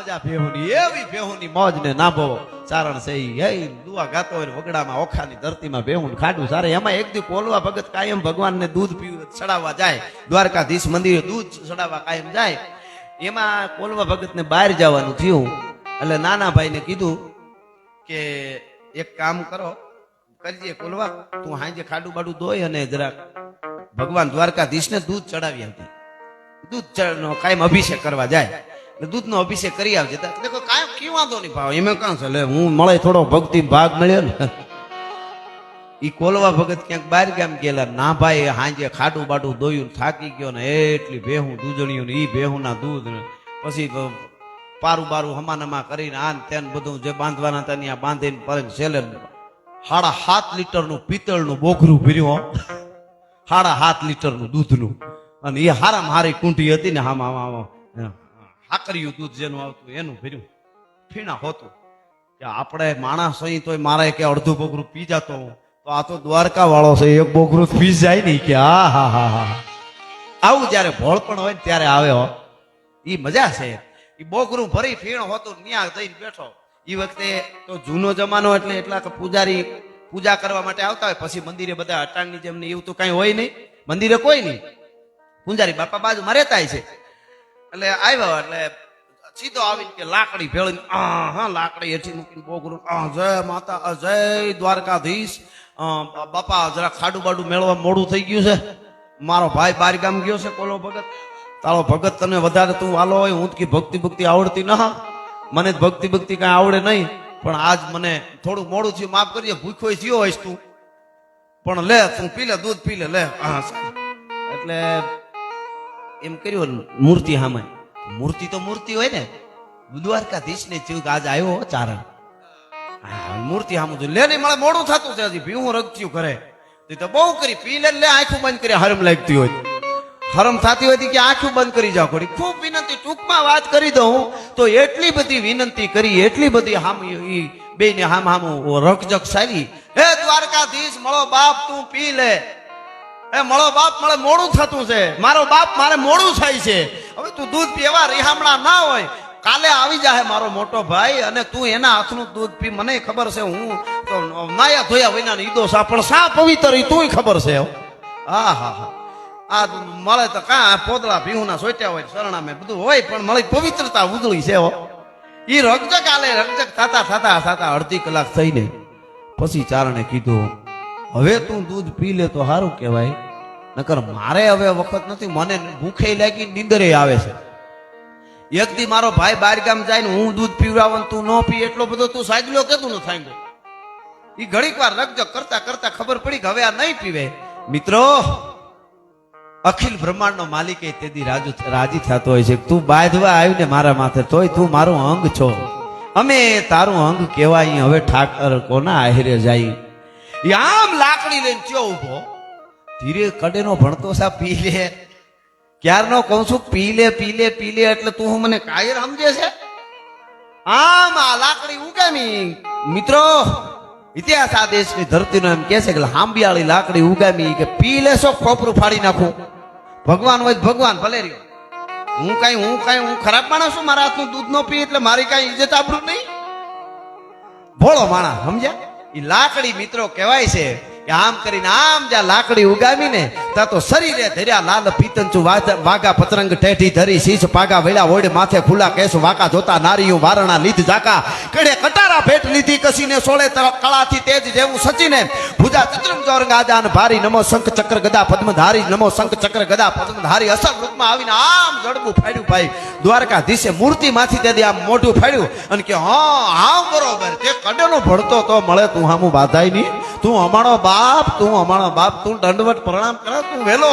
મજા ભેહુની, એવી ભેહુની મોજ ને નાભો ચારણ છે ઈ. હે દુઆ ગાતો હોય વગડામાં ઓખાની ધરતીમાં ભેહુન ખાડું સારે. એમાં એક દી કોલવા ભગત કાયમ ભગવાનને દૂધ પીવું ચડાવવા જાય, દ્વારકાધીશ મંદિરે દૂધ ચડાવવા કાયમ જાય. એમાં કોલવા ભગતને બહાર જવાનું થયું એટલે નાના ભાઈને કીધું કે એક કામ કરો, કરજે કોલવા, તું હાંજે ખાડું બાડું ધોઈ અને જરાક ભગવાન દ્વારકાધીશને દૂધ ચડાવી આવતી. દૂધ નો કાયમ અભિષેક કરવા જાય, દૂધ નો અભિષેક કરી આવજે. દેખો કાયમ કી વાંધો નહીં ભાવ, એમાં કાં છે લે હું મળે થોડો ભક્તિ ભાગ મળ્યો ને. ઈ કોલવા ભગત ક્યાંક બહાર ગામ ગયેલા, ના ભાઈ હાંજે ખાડું બાડું ધોયું થાકી ગયો ને એટલી ભેહું દૂધણિયું ને ઈ ભેહું ના દૂધ ને પછી પારું બારું હમાનમા કરીને આન તેન બધું જે બાંધવાના હતા ત્યાં બાંધીને પરે છેલ્લે 7.5 લીટરનું પિત્તળનું બોઘરું ભર્યું, 7.5 લીટરનું દૂધનું. અને એ હારામાં હારી કુંઠી હતી ને આમાં હાકરિયું દૂધ જેનું આવતું એનું ભર્યું ફીણા હોતું. કે આપણે માણસ અહીં તોય મારે કે અડધું બોઘરું પી જતો, તો આ તો દ્વારકા વાળો છે, એક બોઘરું પી જાય નહીં કે હા હા હા હા. આવું જયારે ભોળપણ હોય ને ત્યારે આવે હો, ઈ મજા છે. ઈ બોઘરું ભરી ફીણ હોતું ન્યા જઈને બેઠો. ઈ વખતે તો જૂનો જમાનો એટલે એટલા પૂજારી પૂજા કરવા માટે આવતા હોય, પછી મંદિરે બધા અટાણની જેમ એવું તો કઈ હોય નહીં, મંદિરે કોઈ નહીં, પૂજારી બાપા બાજુમાં રહેતા છે. એટલે આવ્યો એટલે સીધો આવીને કે લાકડી ભેળીને હા લાકડી હેઠી મૂકીને બોઘરું જય માતા જય દ્વારકાધીશ. બાપા જરા ખાડું બાડું મેળવા મોડું થઈ ગયું છે, મારો ભાઈ બાર ગામ ગયો છે કોલો ભગત. તારો ભગત તને વધારે તું વાલો હોય, હું કે ભક્તિ આવડતી ના, મને ભક્તિ કઈ આવડે નહીં, પણ આજ મને થોડું મોડું થયું, માફ કરજે, ભૂખો થયો હોઈશ તું, પણ લે તું પી લે, દૂધ પી લે. એટલે એમ કર્યું મૂર્તિ સામે. મૂર્તિ તો મૂર્તિ હોય ને, દ્વારકાધીશ ને થયું કે આજ આવ્યો ચારણ, મૂર્તિ સામે લે નહીં મળે, મોડું થતું છે, હજી ભીવું રગત્યું કરે તો બહુ કરી પી લે, આંખું બંધ કરી હરમ લાગતી હોય, હરમ થતી હોય કે આંખું બંધ કરી જાવ. ખૂબ વિનંતી, ટૂંકમાં વાત કરી દઉં તો એટલી બધી વિનંતી કરી, એટલી બધી હામ બે ને હામ રકજક સારી. હે દ્વારકાધીશ મળો બાપ તું પી લે, એ મળો બાપ મળે મોડું થતું છે, મારો બાપ મારે મોડું થાય છે, હવે તું દૂધ પીવા રિહામણા ના હોય, કાલે આવી જાય મારો મોટો ભાઈ અને તું એના હાથનું દૂધ પી. મને ખબર છે હું તો નાયા ધોયા વિના ઈદો સા, પણ સા પવિત્ર તું ખબર છે. હા હા હા, આ મળે તો કા પોદળા ભીહુના સોટ્યા હોય, શરણામે બધું હોય, પણ મળી પવિત્રતા ઉજળી છે. ઈ રગજક આલે, રગજક થતા અડધી કલાક થઈને પછી ચારણે કીધું હવે તું દૂધ પી લે તો સારું કહેવાય, નકર મારે હવે વખત નથી, મને ભૂખે લાગી નીંદરે આવે છે. એક દી મારો ભાઈ બાર ગામ જાય ને હું દૂધ પીવડાવું તું ન પી, એટલો બધો તું સાયગલો કેતું ન થાય. ઈ ઘડીક વાર રગજક કરતા ખબર પડી કે હવે આ નહીં પીવે. મિત્રો, અખિલ બ્રહ્માંડ નો માલિક એ તેદી રાજી થતો હોય છે. તું બાંધવા આવ્યું ને મારા માથે, તોય તું મારું અંગ છો, અમે તારું અંગ કહેવાય. હવે ઠાકર કોના આહેરે જાય. આમ લાકડી લઈને ચો ઉભો, ધીરે કડેનો ભણતો સા પી લે. ક્યારનો કહું છું પી લે એટલે તું મને કાયર સમજે છે. આમ આ લાકડી ઉગામી. મિત્રો, ઇતિહાસ આ દેશની ધરતીનો એમ કે છે કે હાંબિયાળી લાકડી ઉગામી, કે પી લેશો ખોપરું ફાડી નાખું. ભગવાન હોય ભગવાન ભલે રહ્યો, હું ખરાબ માણસ છું, મારા હાથનું દૂધ નો પી એટલે મારી કઈ ઇજ્જત આબરૂ નહીં. ભોળો માણસ સમજ્યા. એ લાકડી મિત્રો કહેવાય છે કે આમ કરીને આમ જ્યાં લાકડી ઉગાવીને ત્યાં તો શરીરે ધર્યા લાલ પીતંચુ વાગા પતરંગ ટેઢી ધરી શીશ પાગા વેળા ઓડ માથે ખુલ્લા કેસ વાકા જોતા નારીયું વારણા લીધ ઝાકા કડે કટારા ભેટ લીધી કસીને સોળે કળાથી તેજ જેવું સચીને ભુજા ચતુરંગ ચોરંગ આજાન ભારી નમો શંખ ચક્ર ગદા પદ્મધારી નમો શંખ ચક્ર ગદા પદ્મધારી અસલ રૂપમાં આવીને આમ જડબું ફાડ્યું. ભાઈ દ્વારકાધીશે મૂર્તિ માંથી તેથી આમ મોઢું ફાડ્યું અને કે હા બરોબર, તે કડેનો ભળતો તો મળે, તું હામું બાધાય નહીં, તું અમારો બાપ, તું દંડવટ પ્રણામ કરે, તું વેલો.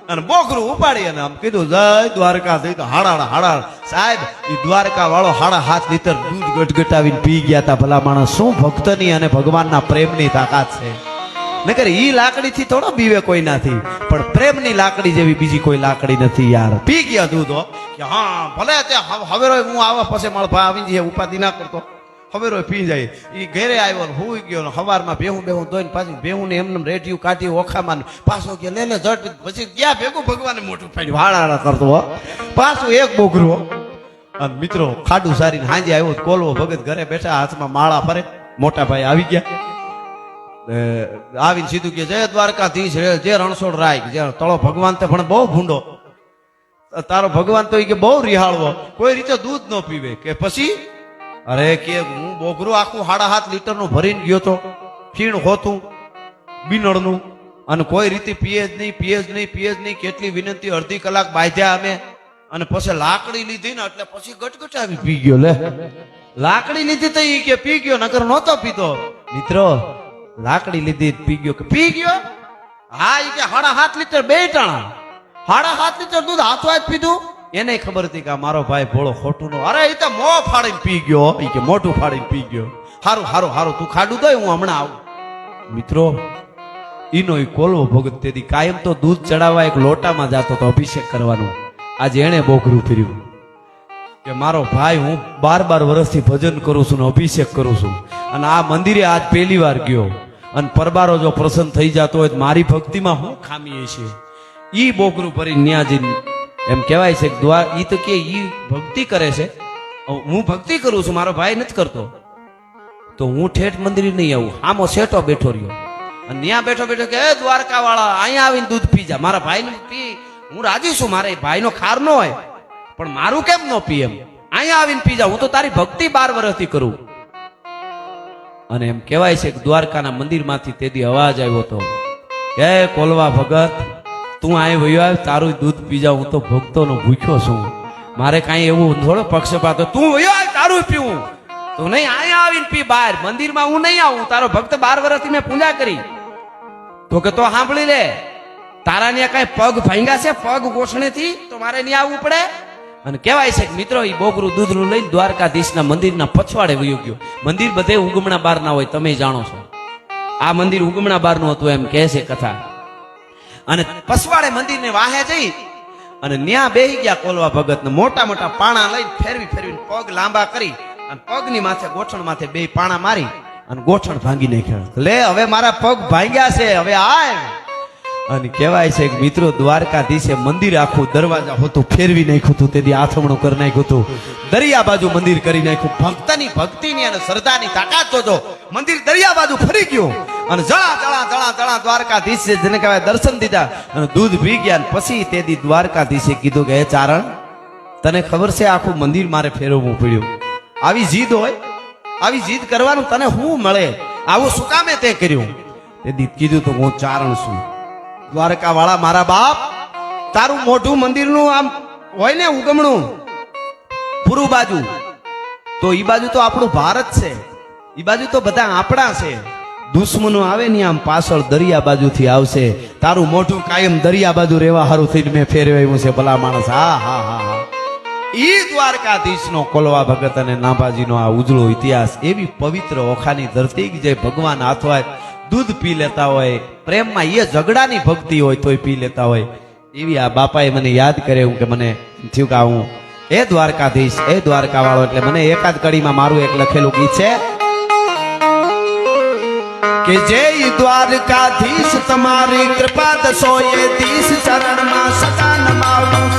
અને બોઘરું ઉપાડી અને આમ કીધું જય દ્વારકાધીશ. હાડા સાહેબ, એ દ્વારકા વાળો 7.5 લીટર દૂધ ગટગટાવીને પી ગયા હતા. ભલા માણસ, શું ભક્તની અને ભગવાનના પ્રેમની તાકાત છે. નકર ઈ લાકડી થી થોડો બીવે કોઈ નથી, પણ પ્રેમની લાકડી જેવી બીજી કોઈ લાકડી નથી યાર. પી ગયા દૂધ કે હા ભલે તે હવે હું આવા પછી મારો ભાઈ આવી જાય, ઉપાધિ ના કરતો, હવે પી જાય. એ ઘેરે આવ્યો હુઈ ગયો, સવારમાં બેહું ધોઈને પાછું બેહું ને એમને રેડિયું કાઢી ઓખામાં પાછો કે લે જટ, પછી ક્યાં ભેગું ભગવાને મોટું ફાડ્યું, હાડા કરતો પાછું એક બોઘરું. અને મિત્રો ખાડું સારીને હાંજે આવ્યો તો કોલવો ભગત ઘરે બેઠા હાથમાં માળા ફરે મોટા ભાઈ આવી ગયા આવીને સીધું કે જય દ્વારકાધીશ જે રણછોડ રાય જે તળો ભગવાન તો પણ બહુ ભૂંડો તારો ભગવાન તો કે બહુ રિહાળવો કોઈ રીતે દૂધ ન પીવે કે પછી અરે કે હું બોગરું આખું 7.5 લીટરનું ભરીને ગયો તો ફીણ હોતું બીનળનું અને કોઈ રીતે પીએ જ નહીં કેટલી વિનંતી અડધી કલાક બાંધ્યા અમે અને પછી લાકડી લીધી ને એટલે પછી ગટગટાવી પી ગયો લે લાકડી લીધી તો ઈ કે પી ગયો નકર નહોતો પીતો મિત્રો લાકડી લીધી પી ગયો કે પી ગયો હા ઈ કે 7.5 લીટર બે ટાણા 7.5 લીટર દૂધ હાથો જ પીધું એને ખબર હતી કે આ મારો ભાઈ ભોળો ખોટું નો અરે ઈ તો મોં ફાડીને પી ગયો ઈ કે મોઢું ફાડીને પી ગયો હારું તું ખાડું દો હું હમણાં આવું મિત્રો ઈનો ઈ કોલવો ભગત તેથી કાયમ તો દૂધ ચડાવવા એક લોટામાં જાતો તો અભિષેક કરવાનો આજે એને બોકરું ફર્યું કે મારો ભાઈ હું 12 વર્ષથી ભજન કરું છું ને અભિષેક કરું છું અને આ મંદિરે આજ પહેલી વાર ગયો અને પરબારો જો પ્રસન્ન થઈ જતો હોય તો મારી ભક્તિમાં હું ખામી છે ઈ બોકરું ભરી ન્યાજીને એમ કહેવાય છે કે ઈ તો કે ઈ ભક્તિ કરે છે હું ભક્તિ કરું છું મારો ભાઈ નથી કરતો તો હું ઠેઠ મંદિરે નહીં આવું આમો સેટો બેઠો રહ્યો અને ત્યાં બેઠો કે દ્વારકા વાળા અહીંયા આવીને દૂધ પી જા મારા ભાઈ પી હું રાજી છું મારે ભાઈનો ખાર ન હોય પણ મારું કેમ ન પી એમ અહીંયા આવીને પી જા હું તો તારી ભક્તિ 12 વર્ષથી કરું અને એમ કહેવાય છે કે દ્વારકાના મંદિરમાંથી તેથી અવાજ આવ્યો હતો હે કોલવા ભગત તું અહીં વયો આવ તારું દૂધ પી જા હું તો ભક્તોનો ભૂખ્યો છું મારે કાંઈ એવું થોડો પક્ષપાત તું વયો આવ તારું પીવું તો નહીં અહીંયા આવીને પી બહાર મંદિરમાં હું નહીં આવું તારો ભક્ત 12 વર્ષથી મેં પૂજા કરી તો કે તો સાંભળી લે તારા ને કઈ પગ ભાંગ્યા છે પગ ગોઠણેથી તો મારે નહીં આવવું પડે અને કહેવાય છે કે મિત્રો ઈ બોગરું દૂધનું લઈને દ્વારકાધીશના મંદિરના પછવાડે વયો ગયો મંદિર બધે ઉગમણા બારના હોય તમે જાણો છો આ મંદિર ઉગમણા બારનું હતું એમ કહે છે કથા અને પછવાડે મંદિરને વાહે જઈ અને ન્યા બેહી ગયા કોલવા ભગત ને મોટા મોટા પાણા લઈને ફેરવીને પગ લાંબા કરી અને પગની માથે ગોઠણ માથે બે પાણા મારી અને ગોઠણ ભાંગી નાખ્યા લે હવે મારા પગ ભાંગ્યા છે હવે આય અને કહેવાય છે કે મિત્રો દ્વારકાધીશે મંદિર આખું દરવાજા હોતું ફેરવી નાખ્યું હતું તેથી આથમણું કરી નાખ્યું હતું દરિયા બાજુ મંદિર કરી નાખ્યું ભક્તની ભક્તિની અને શ્રદ્ધાની તાકાત જોજો મંદિર દરિયા બાજુ ફરી ગયું અને જળા દ્વારકાધીશે જેને કહેવાય દર્શન દીધા અને દૂધ પી ગયા અને પછી તેથી દ્વારકાધીશે કીધું કે હે ચારણ તને ખબર છે આખું મંદિર મારે ફેરવવું પડ્યું આવી જીદ હોય આવી જીદ કરવાનું તને શું મળે આવું શું કામે તે કર્યું તેથી કીધું તો હું ચારણ છું દ્વારકા વાળા મારા બાપ તારું મોઢું મંદિરનું આમ હોય ને ઉગમણું પૂર્વ બાજુ તો ઈ બાજુ તો આપણું ભારત છે ઈ બાજુ તો બધા આપણા છે દુશ્મનો આવે ને આમ પાછળ દરિયા બાજુથી આવશે તારું મોઢું કાયમ દરિયા બાજુ રહેવા હારું થઈને મેં ફેરવાયું છે ભલા માણસ હા ઈ દ્વારકાધીશનો કોલવા ભગત અને નાભાજીનો આ ઉજળો ઇતિહાસ એવી પવિત્ર ઓખાની ધરતી જે ભગવાન હાથવા દૂધ પી લેતા હોય પ્રેમમાં એ ઝઘડાની ભક્તિ હોય તોય પી લેતા હોય એવી આ બાપાએ મને યાદ કર્યું કે મને થયું કે હું એ દ્વારકાધીશ એ દ્વારકા વાળો એટલે મને એકાદ કડીમાં મારું એક લખેલું ગીત છે કે જય દ્વારકાધીશ તમારી કૃપા દસો એ દીશ ચરણમાં સદા નમાવું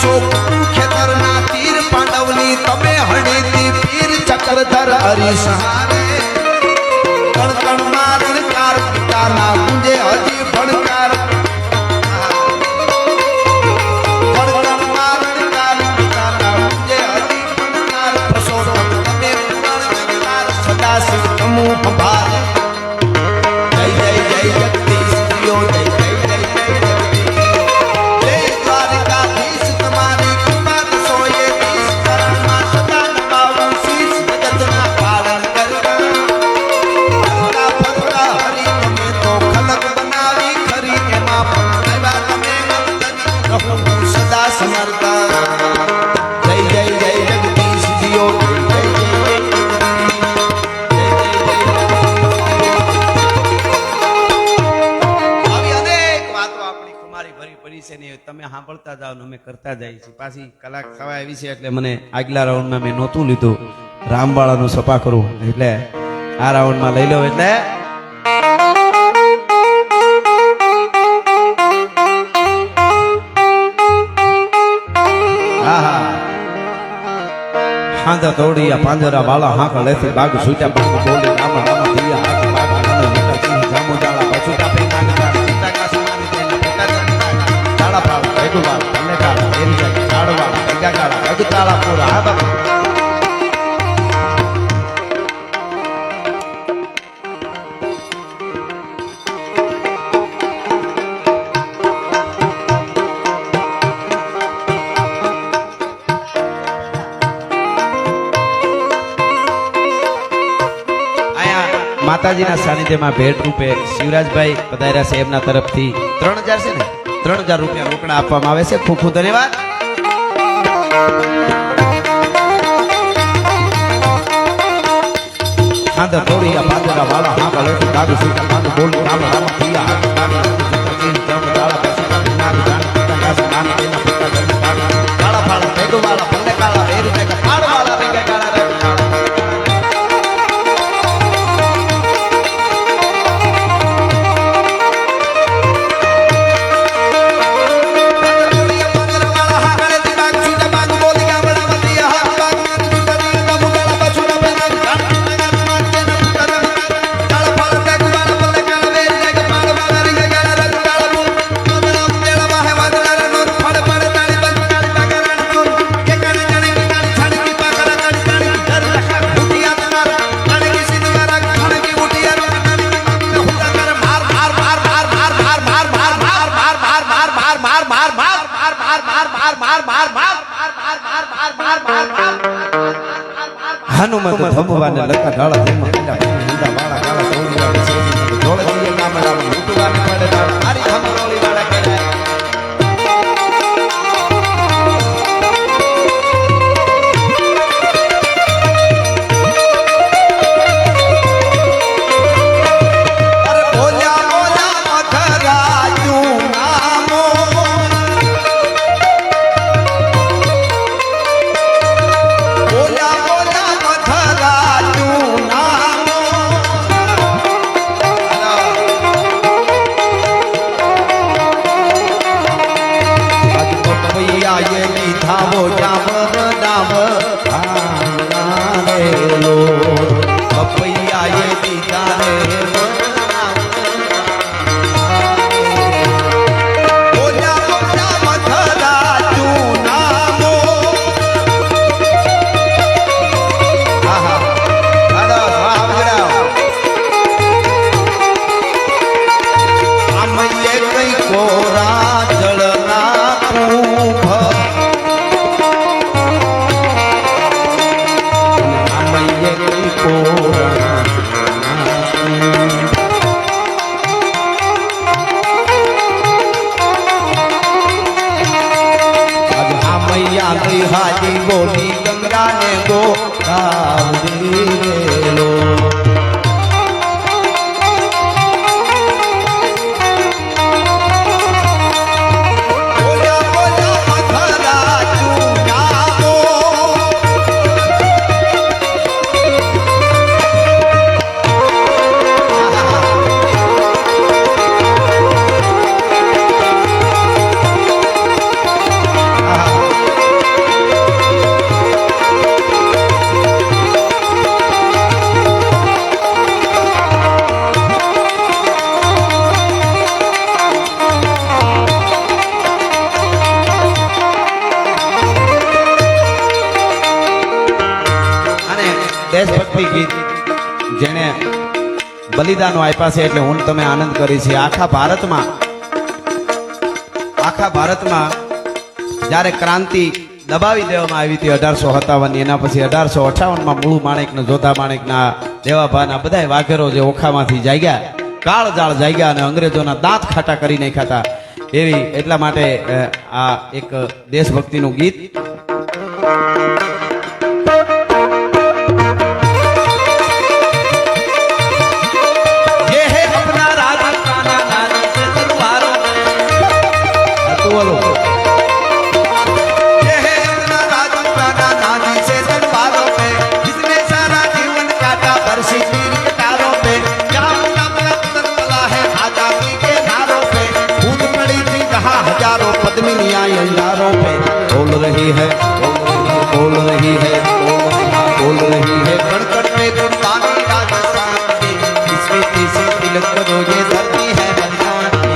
ખેતરના તીર પાંડવની તમે હણીતી પીર ચક્રધર હરિસહારે કણ કણ મારણકાર પિતાના ગુંજે હજી ભણકાર તમે સાંભળતા જાઓ ને અમે કરતા જઈએ છીએ પાછી કલાક થવા આવી છે એટલે મને આગલા રાઉન્ડમાં મેં નહોતું લીધું રામવાળાનું સપા કરું એટલે આ રાઉન્ડમાં લઈ લો એટલે હાંધા તોડિયા પાંજરા વાળા હાંક લેથી બાગ છૂટ્યા બાગ બોલી રામા રામા દિયા હાથ બાગ આનંદ મોટા સિંહ જામો જાળા પછુટા પેના સીતા કાસમાની તેના પોતા જાળા પાવ ભેગુવાળ અનેકાળ એરિયા કાળવાળ ગંગાગાળા અગતાળા પૂરા આ બાબા માતાજીના સાનિધ્યમાં ભેટ રૂપે શિવરાજભાઈ પધાર્યા છે એમના તરફથી 3000 છે ને 3000 રૂપિયા રોકડા આપવામાં આવે છે ખૂબ ખૂબ ધન્યવાદ ખાંધા તોડિયા પાંજરા વાળા હાંકા લેતી બાગ છૂટા બાગ બોલી રામ રામ પિયા હાથ બાગ જીત જમ દાળા પછીના નાગ જાન પિતા કાસ નામ તેના પિતા જમ બાગ કાળા ફાળા ભેગો વાળા પલ્લે કાળા વેરી કે પાડ વાળા રેંગે કાળા રે હનુમંત ધમવાને લખા ઢાળા ધીમા પીડા હિંદા વાળા કાળા તોડિયા છે ધોળજીએ નામ રામ લૂટવાને પડે ઢાળ મારી ધમરોલી વાળા કહેવાય અરે બોલ્યા બોલ્યા મથરાયું નામો હાજી બોલી ગંગા ને ગોતાવરી રેલો જેને બલિદાનો આપ્યા છે એટલે હું તમે આનંદ કરી છે. આખા ભારતમાં જ્યારે ક્રાંતિ દબાવી દેવામાં આવી હતી 1857 ની, એના પછી 1858 માં મૂળું માણેક ને જોધા માણેક ના દેવાભાના બધા વાઘેરો જે ઓખામાંથી જાગ્યા, કાળ જાળ જાગ્યા અને અંગ્રેજોના દાંત ખાટા કરી નાખ્યા હતા. એવી એટલા માટે આ એક દેશભક્તિનું ગીત. बोल रही है बोल रही है बोल रही है कड़कड़ में कुर्बानी राजस्थान की, इसमें तीसरी तिलक करो ये धरती है बलिदान की.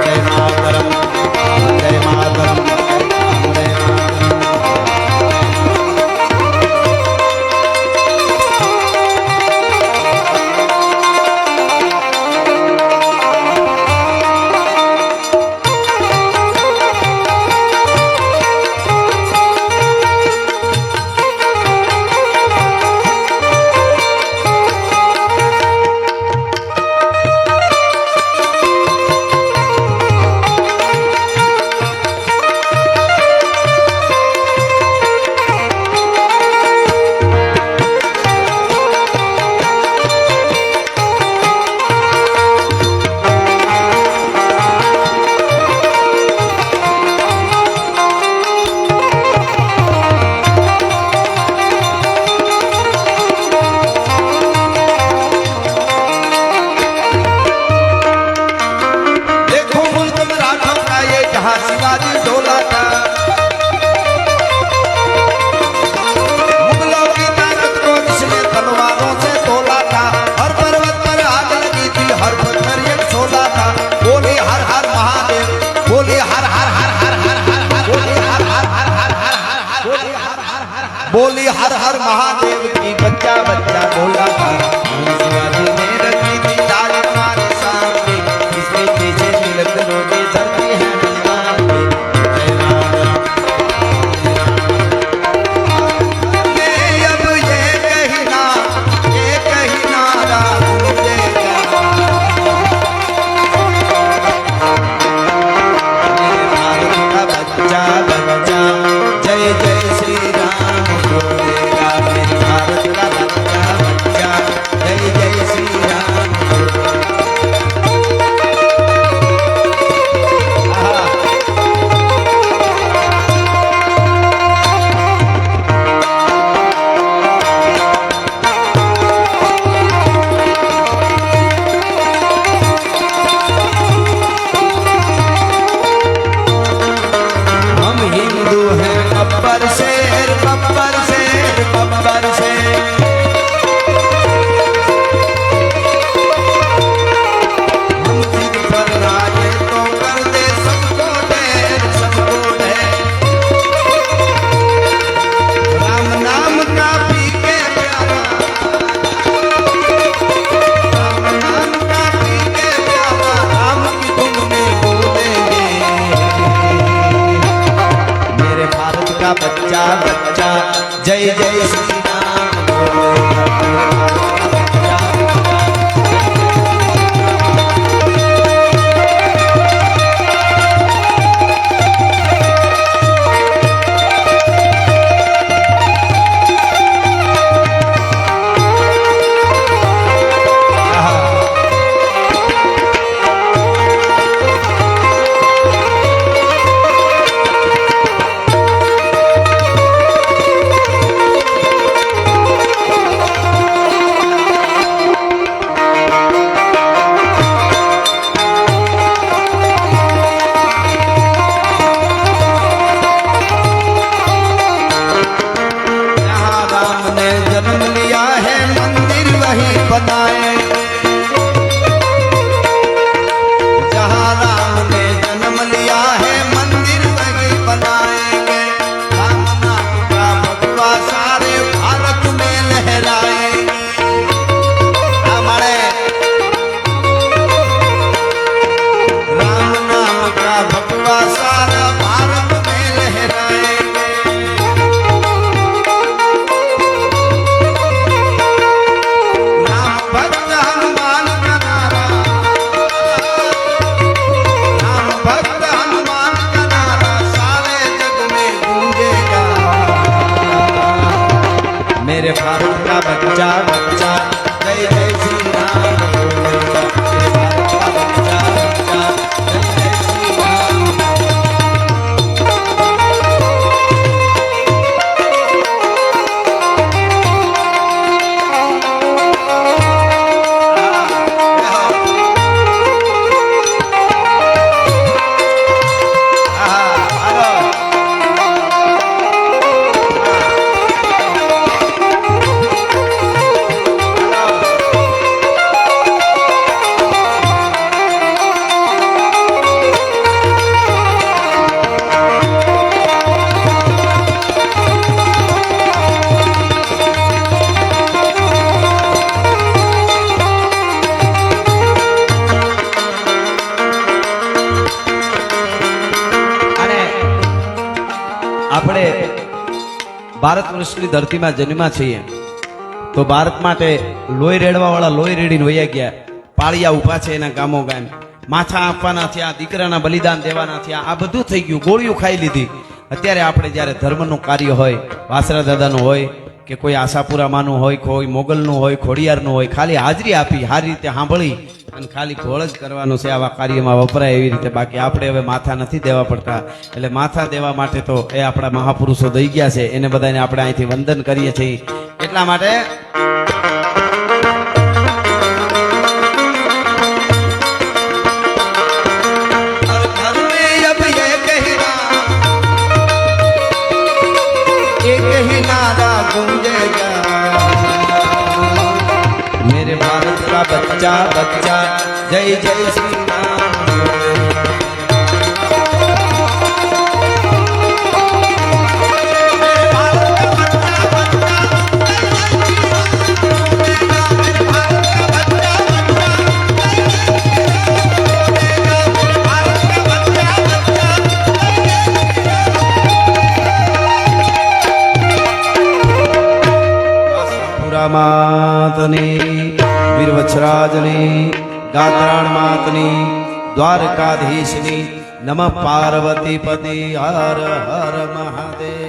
जय मातरम जय मातरम जय बोली हर हर महादेव की, बच्चा बच्चा बोला था. शिवाजी ने रखी थी लाल हमारे सामने, इसमें पीछे तिलक रोजे धरती है बलिदान की. जय मातरम. अब ये कहना भूलेगा. मेरे भारत का बच्चा बच्चा जय जय श्री राम बोलेगा. मेरे भारत का बच्चा बच्चा जय जय श्री राम. हम हिंदू हैं बब्बर शेर बब्बर शेर बब्बर शेर. हम सिर पर राजे तो कर दे सबको ढेर सबको ढेर. राम नाम का पी के प्यारा, राम नाम का पी के प्यारा, राम की धुन में बोलेंगे. मेरे भारत का बच्चा बच्चा जय जय श्री राम बोलेगा. ભારત વર્ષની ધરતીમાં જન્મ્યા છીએ તો ભારત માટે લોહી રેડવા વાળા લોહી રેડીને વયા ગયા. પાળિયા ઉભા છે એના ગામો ગામ, માથા આપવાના થયા, દીકરાના બલિદાન દેવાના થયા, આ બધું થઈ ગયું, ગોળીઓ ખાઈ લીધી. અત્યારે આપણે જ્યારે ધર્મનું કાર્ય હોય, વાસરા દાદાનું હોય કે કોઈ આશાપુરામાનું હોય, કોઈ મોગલનું હોય, ખોડિયારનું હોય, ખાલી હાજરી આપી, સારી રીતે સાંભળી અને ખાલી ઘોળ જ કરવાનું છે. આવા કાર્યમાં વપરાય એવી રીતે. બાકી આપણે હવે માથા નથી દેવા પડતા. એટલે માથા દેવા માટે તો એ આપણા મહાપુરુષો દઈ ગયા છે, એને બધાને આપણે અહીંથી વંદન કરીએ છીએ. એટલા માટે मेरे भारत का बच्चा बच्चा जय जय श्री राम. માતની વીરવછરાજની ગાત્રાણ માતની દ્વારકાધીશની નમઃ પાર્વતી પતિ હર હર મહાદેવ.